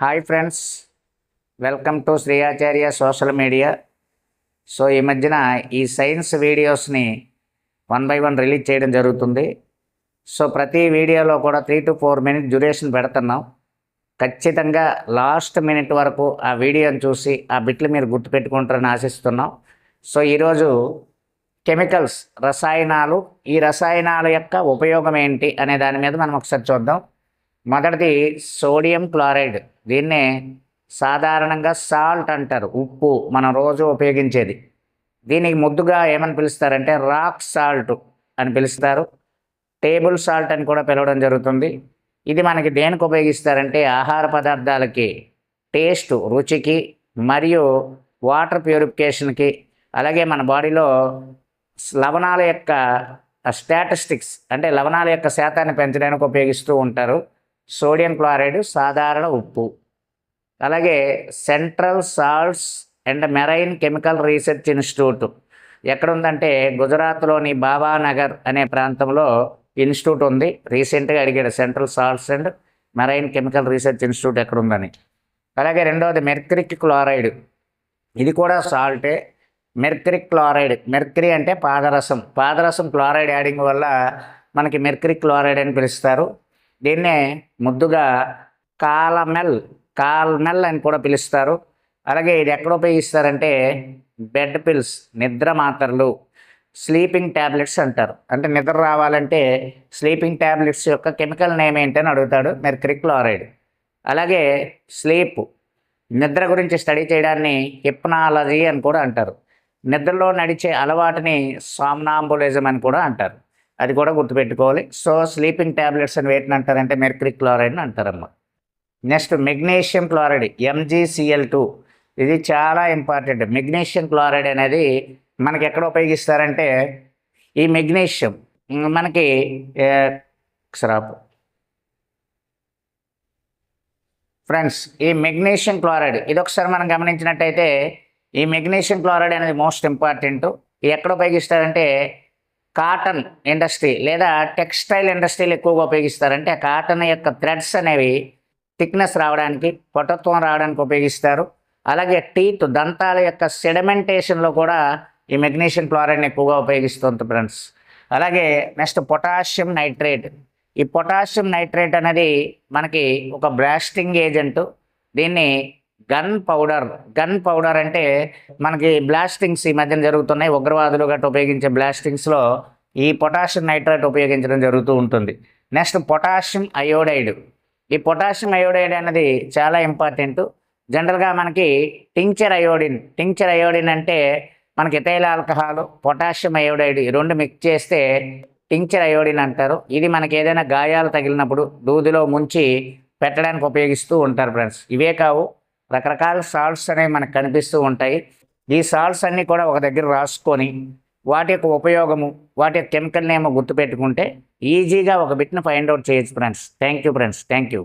Hi friends, welcome to Shri Acharya social media. So ఈ మధ్యన ఈ సైన్స్ వీడియోస్ని 1 by 1 రిలీజ్ చేయడం జరుగుతుంది. సో ప్రతి వీడియోలో కూడా 3 to 4 మినిట్ డ్యూరేషన్ పెడుతున్నాం. ఖచ్చితంగా లాస్ట్ మినిట్ వరకు ఆ వీడియోని చూసి ఆ బిట్లు మీరు గుర్తుపెట్టుకుంటారని ఆశిస్తున్నాం. సో ఈరోజు కెమికల్స్, రసాయనాలు, ఈ రసాయనాల యొక్క ఉపయోగం ఏంటి అనే దాని మీద మనం ఒకసారి చూద్దాం. మొదటిది సోడియం క్లోరైడ్. దీన్నే సాధారణంగా సాల్ట్ అంటారు, ఉప్పు, మనం రోజు ఉపయోగించేది. దీనికి ముద్దుగా ఏమని పిలుస్తారంటే రాక్ సాల్ట్ అని పిలుస్తారు, టేబుల్ సాల్ట్ అని కూడా పిలవడం జరుగుతుంది. ఇది మనకి దేనికి ఉపయోగిస్తారంటే ఆహార పదార్థాలకి, టేస్ట్, రుచికి, మరియు వాటర్ ప్యూరిఫికేషన్కి, అలాగే మన బాడీలో లవణాల యొక్క స్టాటిస్టిక్స్ అంటే లవణాల యొక్క శాతాన్ని పెంచడానికి ఉపయోగిస్తూ ఉంటారు. సోడియం క్లోరైడ్ సాధారణ ఉప్పు. అలాగే central salts and marine chemical research institute ఎక్కడ ఉందంటే గుజరాత్లోని బాబానగర్ అనే ప్రాంతంలో ఇన్స్టిట్యూట్ ఉంది. రీసెంట్గా అడిగాడు central salts and marine chemical research institute ఎక్కడ ఉందని. అలాగే రెండవది మెర్క్యూరిక్ క్లోరైడ్. ఇది కూడా సాల్టే. మెర్క్యూరిక్ క్లోరైడ్, మెర్క్యూరీ అంటే పాదరసం క్లోరైడ్ యాడింగ్ వల్ల మనకి మెర్క్యూరిక్ క్లోరైడ్ అని పిలుస్తారు. దీన్నే ముద్దుగా కాల్మెల్ అని కూడా పిలుస్తారు. అలాగే ఇది ఎక్కడ ఉపయోగిస్తారంటే బెడ్ పిల్స్, నిద్ర మాత్రలు, స్లీపింగ్ ట్యాబ్లెట్స్ అంటారు. అంటే నిద్ర రావాలంటే స్లీపింగ్ ట్యాబ్లెట్స్ యొక్క కెమికల్ నేమ్ ఏంటని అడుగుతాడు, మెర్క్యూరిక్ క్లోరైడ్. అలాగే స్లీప్, నిద్ర గురించి స్టడీ చేయడాన్ని హిప్నాలజీ అని కూడా అంటారు. నిద్రలో నడిచే అలవాటుని సామ్నాంబులిజం అని కూడా అంటారు. అది కూడా గుర్తుపెట్టుకోవాలి. సో స్లీపింగ్ ట్యాబ్లెట్స్ అని వేటిని అంటారంటే మెర్క్యూరిక్ క్లోరైడ్ని అంటారమ్మా. Next magnesium chloride, MgCl2. ఇది చాలా ఇంపార్టెంట్. మెగ్నీషియం క్లోరైడ్ అనేది మనకి ఎక్కడ ఉపయోగిస్తారంటే ఈ మెగ్నీషియం మనకి ఫ్రెండ్స్, ఈ మెగ్నీషియం క్లోరైడ్ ఇది ఒకసారి మనం గమనించినట్టయితే ఈ మెగ్నీషియం క్లోరైడ్ అనేది మోస్ట్ ఇంపార్టెంట్. ఇది ఎక్కడ ఉపయోగిస్తారంటే కాటన్ ఇండస్ట్రీ లేదా టెక్స్టైల్ ఇండస్ట్రీలు ఎక్కువగా ఉపయోగిస్తారంటే ఆ కాటన్ యొక్క థ్రెడ్స్ అనేవి థిక్నెస్ రావడానికి, పటుత్వం రావడానికి ఉపయోగిస్తారు. అలాగే టీత్, దంతాల యొక్క సెడిమెంటేషన్లో కూడా ఈ మెగ్నీషియం క్లోరైడ్ని ఎక్కువగా ఉపయోగిస్తుంది ఫ్రెండ్స్. అలాగే నెక్స్ట్ పొటాషియం నైట్రేట్. ఈ పొటాషియం నైట్రేట్ అనేది మనకి ఒక బ్లాస్టింగ్ ఏజెంట్. దీన్ని గన్ పౌడర్ అంటే మనకి బ్లాస్టింగ్స్ ఈ మధ్యన జరుగుతున్నాయి, ఉగ్రవాదులు గట్రా ఉపయోగించే బ్లాస్టింగ్స్లో ఈ పొటాషియం నైట్రేట్ ఉపయోగించడం జరుగుతూ ఉంటుంది. Next potassium iodide. ఈ పొటాషియం అయోడైడ్ అనేది చాలా ఇంపార్టెంట్. జనరల్గా మనకి టింక్చర్ అయోడిన్ అంటే మనకి ఎథైల్ ఆల్కహాల్, పొటాషియం అయోడైడ్ ఈ రెండు మిక్స్ చేస్తే టింక్చర్ అయోడిన్ అంటారు. ఇది మనకి ఏదైనా గాయాలు తగిలినప్పుడు దూదిలో ముంచి పెట్టడానికి ఉపయోగిస్తూ ఉంటారు ఫ్రెండ్స్. ఇవే కావు, రకరకాల సాల్ట్స్ అనేవి మనకు కనిపిస్తూ ఉంటాయి. ఈ సాల్ట్స్ అన్నీ కూడా ఒక దగ్గర రాసుకొని వాటి యొక్క ఉపయోగము, వాటి యొక్క కెమికల్ నేమో గుర్తుపెట్టుకుంటే ఈజీగా ఒక బిట్ను ఫైండ్ అవుట్ చేయొచ్చు friends. Thank you friends, thank you.